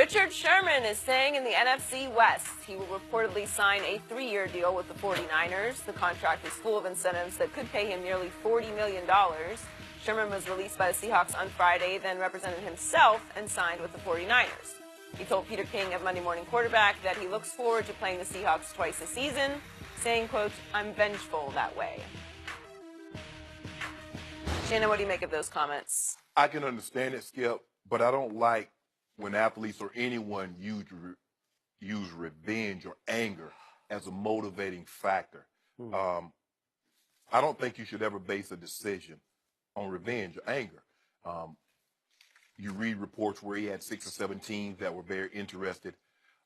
Richard Sherman is staying in the NFC West. He will reportedly sign a 3-year deal with the 49ers. The contract is full of incentives that could pay him nearly $40 million. Sherman was released by the Seahawks on Friday, then represented himself and signed with the 49ers. He told Peter King of Monday Morning Quarterback that he looks forward to playing the Seahawks twice a season, saying, quote, "I'm vengeful that way." Shannon, what do you make of those comments? I can understand it, Skip, but I don't like when athletes or anyone use revenge or anger as a motivating factor. I don't think you should ever base a decision on revenge or anger. You read reports where he had 6 or 7 teams that were very interested.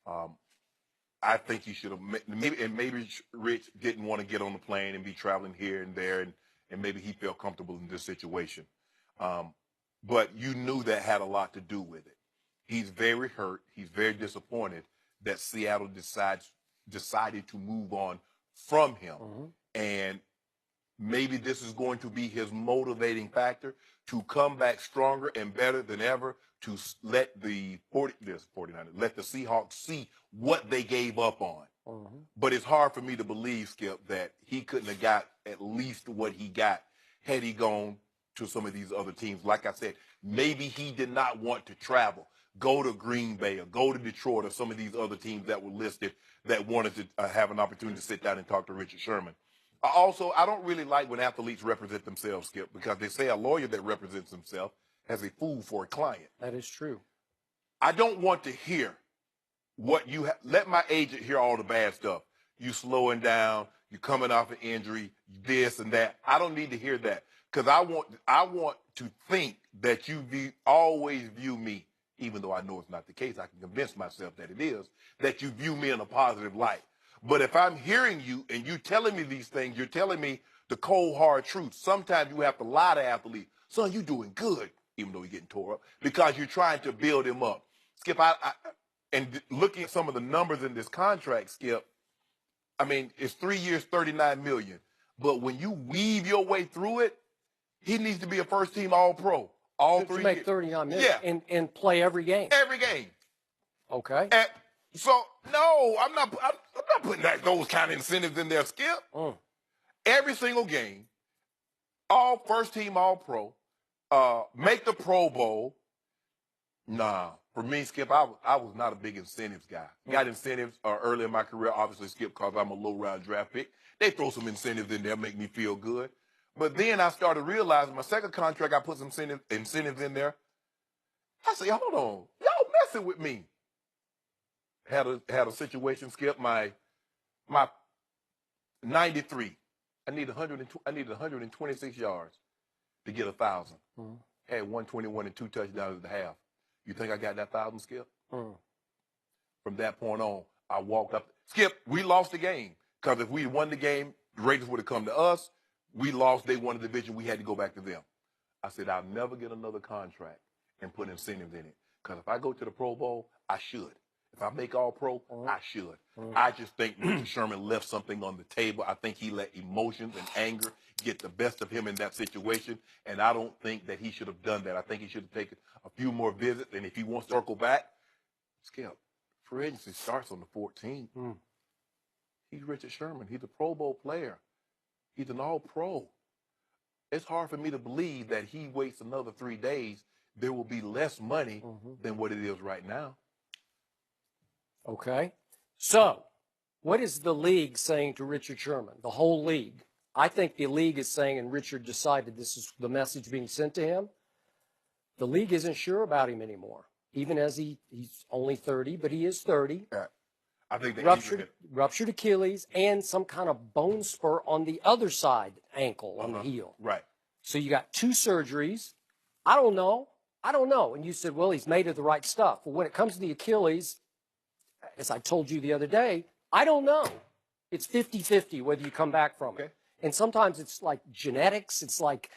I think he should have, maybe Rich didn't want to get on the plane and be traveling here and there, and maybe he felt comfortable in this situation. But you knew that had a lot to do with it. He's very hurt. He's very disappointed that Seattle decided to move on from him. And maybe this is going to be his motivating factor to come back stronger and better than ever, to let the 49ers, let the Seahawks see what they gave up on. But it's hard for me to believe, Skip, that he couldn't have got at least what he got had he gone to some of these other teams. Like I said, maybe he did not want to travel, go to Green Bay or go to Detroit or some of these other teams that were listed that wanted to have an opportunity to sit down and talk to Richard Sherman. Also, I don't really like when athletes represent themselves, Skip, because they say a lawyer that represents himself has a fool for a client. That is true. I don't want to hear what you have. Let my agent hear all the bad stuff. You slowing down, you coming off an injury, this and that. I don't need to hear that, because I want to think that you always view me, even though I know it's not the case. I can convince myself that it is, that you view me in a positive light. But if I'm hearing you and you telling me these things, you're telling me the cold, hard truth. Sometimes you have to lie to athletes. Son, you're doing good, even though you're getting tore up, because you're trying to build him up. Skip, and looking at some of the numbers in this contract, Skip, I mean, it's 3 years, $39 million. But when you weave your way through it, he needs to be a first-team All-Pro. All 3 years. Make $39 million and play every game. Every game. Okay. So no, I'm not putting those kind of incentives in there, Skip. Every single game, all first-team All-Pro, make the Pro Bowl. Nah, for me, Skip, I was not a big incentives guy. Got incentives early in my career, obviously, Skip, because I'm a low-round draft pick. They throw some incentives in there, make me feel good. But then I started realizing my second contract, I put some incentives in there. I said, hold on, y'all messing with me. Had a situation, Skip, my 93. I needed 126 yards to get 1,000. Had 121 and 2 touchdowns at the half. You think I got that 1,000, Skip? From that point on, I walked up. Skip, we lost the game, because if we won the game, the Raiders would have come to us. We lost. They won the division. We had to go back to them. I said, I'll never get another contract and put incentives in it, because if I go to the Pro Bowl, I should. If I make All-Pro, I should. I just think Richard Sherman left something on the table. I think he let emotions and anger get the best of him in that situation, and I don't think that he should have done that. I think he should have taken a few more visits, and if he wants to circle back, Skip, free agency starts on the 14th. He's Richard Sherman. He's a Pro Bowl player. He's an All-Pro. It's hard for me to believe that he waits another 3 days. There will be less money than what it is right now. Okay. So, what is the league saying to Richard Sherman? The whole league. I think the league is saying, and Richard decided this is the message being sent to him, the league isn't sure about him anymore. Even as he's only 30, but he is 30. I think they ruptured Achilles and some kind of bone spur on the other side ankle, on the heel. Right. So you got 2 surgeries. I don't know. And you said, well, he's made of the right stuff. Well, when it comes to the Achilles, as I told you the other day, I don't know. It's 50-50 whether you come back from it. And sometimes it's like genetics. It's like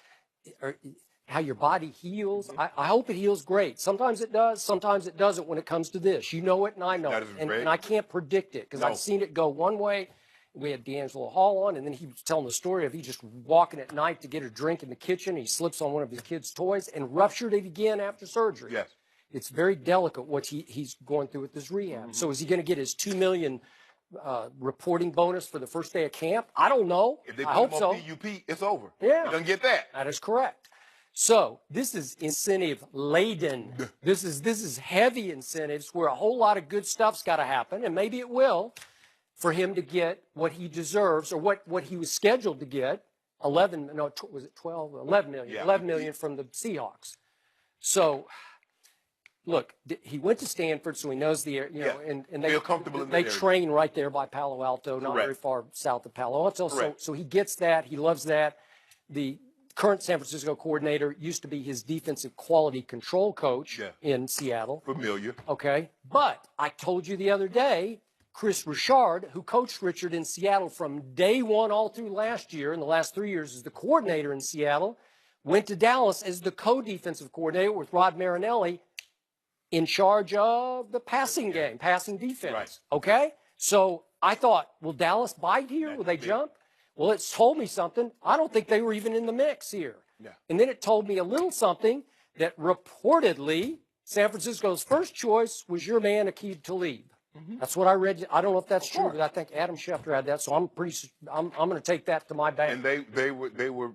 how your body heals. I hope it heals great. Sometimes it does. Sometimes it doesn't when it comes to this. You know it and I know it. And I can't predict it, because I've seen it go one way. We had D'Angelo Hall on, and then he was telling the story of he just walking at night to get a drink in the kitchen. He slips on one of his kids' toys and ruptured it again after surgery. it's very delicate what he's going through with his rehab. So is he going to get his $2 million reporting bonus for the first day of camp? I don't know. If they I put hope him on so. PUP, it's over. Yeah. He doesn't get that. That is correct. So this is incentive laden. This is heavy incentives where a whole lot of good stuff's got to happen, and maybe it will, for him to get what he deserves or what he was scheduled to get. 11 million. Yeah. 11 million from the Seahawks. So look, he went to Stanford, so he knows the area, and they feel comfortable in they that area. train right there by Palo Alto, not Correct. very far south of Palo Alto. Correct. So he gets that. He loves that. The current San Francisco coordinator used to be his defensive quality control coach in Seattle. Familiar. Okay. But I told you the other day, Chris Richard, who coached Richard in Seattle from day one all through last year, in the last 3 years as the coordinator in Seattle, went to Dallas as the co-defensive coordinator with Rod Marinelli in charge of the passing game, passing defense. Right. Okay? So I thought, will Dallas bite here? Will they jump? Well, it's told me something. I don't think they were even in the mix here. Yeah. And then it told me a little something that reportedly San Francisco's first choice was your man, Aqib Talib. That's what I read. I don't know if that's true, but I think Adam Schefter had that. So I'm going to take that to my bank. And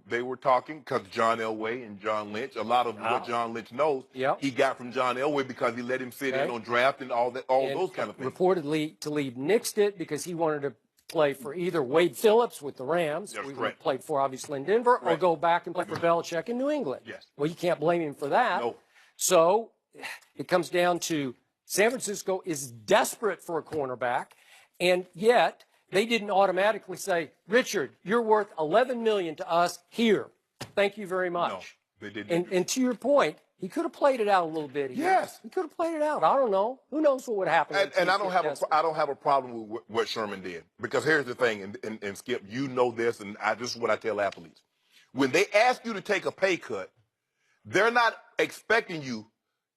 they were talking because John Elway and John Lynch. A lot of what John Lynch knows, he got from John Elway because he let him sit in on draft and all those kind of things. Reportedly, Talib nixed it because he wanted to play for either Wade Phillips with the Rams, That's we correct. played for obviously in Denver, or go back and play for Belichick in New England. Yes. Well, you can't blame him for that. No. So it comes down to San Francisco is desperate for a cornerback, and yet they didn't automatically say, Richard, you're worth $11 million to us here. Thank you very much. No, they didn't. And to your point, he could have played it out a little bit here. Yes. He could have played it out. I don't know. Who knows what would happen? And I don't have a problem with what Sherman did, because here's the thing, and Skip, you know this, and this is what I tell athletes. When they ask you to take a pay cut, they're not expecting you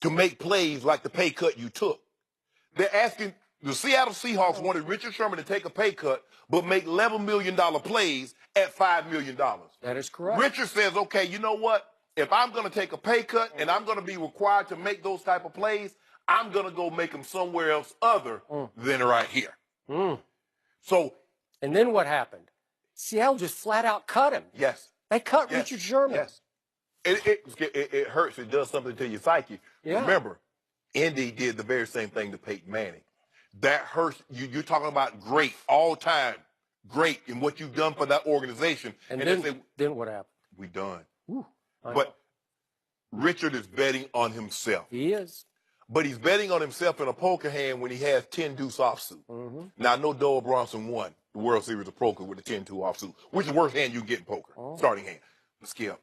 to make plays like the pay cut you took. They're asking, the Seattle Seahawks wanted Richard Sherman to take a pay cut, but make $11 million plays at $5 million. That is correct. Richard says, okay, you know what? If I'm going to take a pay cut and I'm going to be required to make those type of plays, I'm going to go make them somewhere else other than right here. So. And then what happened? Seattle just flat out cut him. Yes. They cut Richard Sherman. Yes. It hurts. It does something to your psyche. Yeah. Remember, Indy did the very same thing to Peyton Manning. That hurts. You're talking about great, all-time great in what you've done for that organization. And then what happened? We done. Ooh, but Richard is betting on himself. He is. But he's betting on himself in a poker hand when he has 10 deuce offsuit. Now, I know Doyle Bronson won the World Series of Poker with the 10-2 offsuit, which is the worst hand you can get in poker, starting hand. Skip,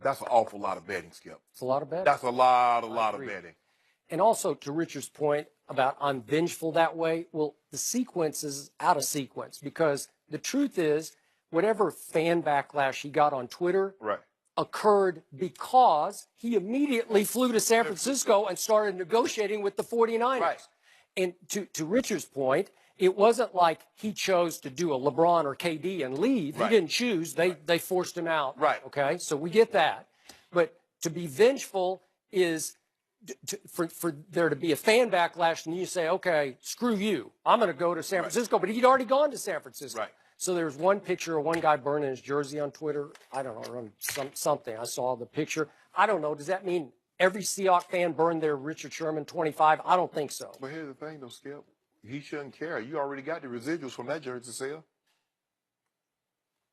that's an awful lot of betting, Skip. It's a lot of betting. That's a lot of betting. And also, to Richard's point about I'm vengeful that way, well, the sequence is out of sequence, because the truth is, whatever fan backlash he got on Twitter occurred because he immediately flew to San Francisco and started negotiating with the 49ers. Right. And to Richard's point, it wasn't like he chose to do a LeBron or KD and leave. He didn't choose. They forced him out. Right. Okay? So we get that. But to be vengeful is for there to be a fan backlash, and you say, okay, screw you. I'm going to go to San Francisco. But he'd already gone to San Francisco. Right. So there's one picture of one guy burning his jersey on Twitter. I don't know, something. I saw the picture. I don't know. Does that mean every Seahawks fan burned their Richard Sherman 25? I don't think so. But here's the thing, though, Skip. He shouldn't care. You already got the residuals from that jersey sale.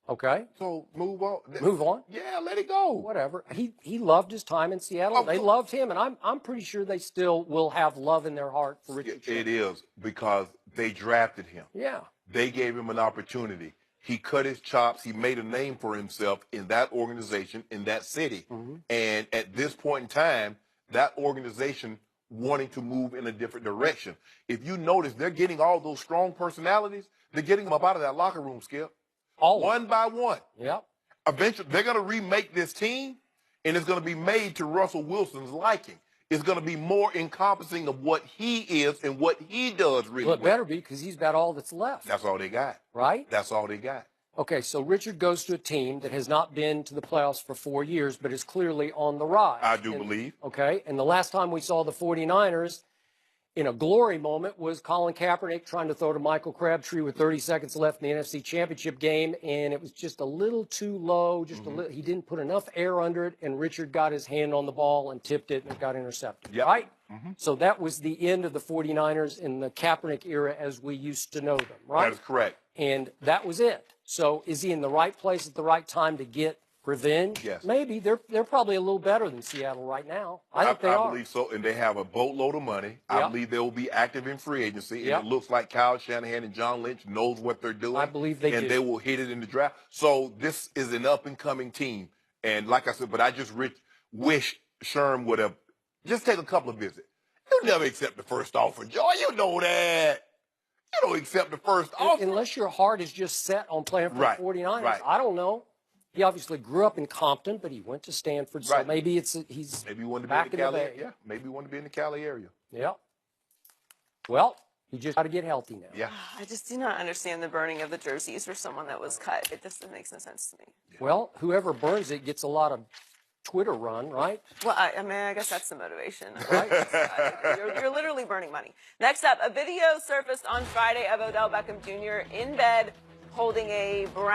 Okay. So move on. Move on. Yeah, let it go. Whatever. He loved his time in Seattle. They loved him, and I'm pretty sure they still will have love in their heart for Richard Sherman. It is, because they drafted him. Yeah. They gave him an opportunity. He cut his chops. He made a name for himself in that organization, in that city. And at this point in time, that organization wanting to move in a different direction. If you notice, they're getting all those strong personalities. They're getting them up out of that locker room, Skip. All one by one. Yep. Eventually, they're going to remake this team, and it's going to be made to Russell Wilson's liking. It's going to be more encompassing of what he is and what he does really well. It better be, because he's got all that's left. That's all they got. Right? That's all they got. Okay, so Richard goes to a team that has not been to the playoffs for 4 years, but is clearly on the rise. I do believe. Okay, and the last time we saw the 49ers in a glory moment was Colin Kaepernick trying to throw to Michael Crabtree with 30 seconds left in the NFC Championship game, and it was just a little too low. He didn't put enough air under it, and Richard got his hand on the ball and tipped it, and it got intercepted. Yep. Right? So that was the end of the 49ers in the Kaepernick era as we used to know them, right? That is correct. And that was it. So is he in the right place at the right time to get revenge? Yes. Maybe. They're probably a little better than Seattle right now. I think they are. I believe so, and they have a boatload of money. Yep. I believe they will be active in free agency, and Yep. it looks like Kyle Shanahan and John Lynch knows what they're doing. I believe they and do. they will hit it in the draft. So this is an up-and-coming team, and like I said, but I just wish Sherm would have just take a couple of visits. You never accept the first offer, Joe. You know that. You don't accept the first offer. Unless your heart is just set on playing for the 49ers. Right. I don't know. He obviously grew up in Compton, but he went to Stanford, so Right. maybe he's Maybe he wanted to be back in the in the Cali Bay. area. Yeah, maybe he wanted to be in the Cali area. Yeah. Well, he just got to get healthy now. Yeah. I just do not understand the burning of the jerseys for someone that was cut. It just makes no sense to me. Well, whoever burns it gets a lot of Twitter run, right? Well, I mean, I guess that's the motivation. Right. You're literally burning money. Next up, a video surfaced on Friday of Odell Beckham Jr. in bed holding a brown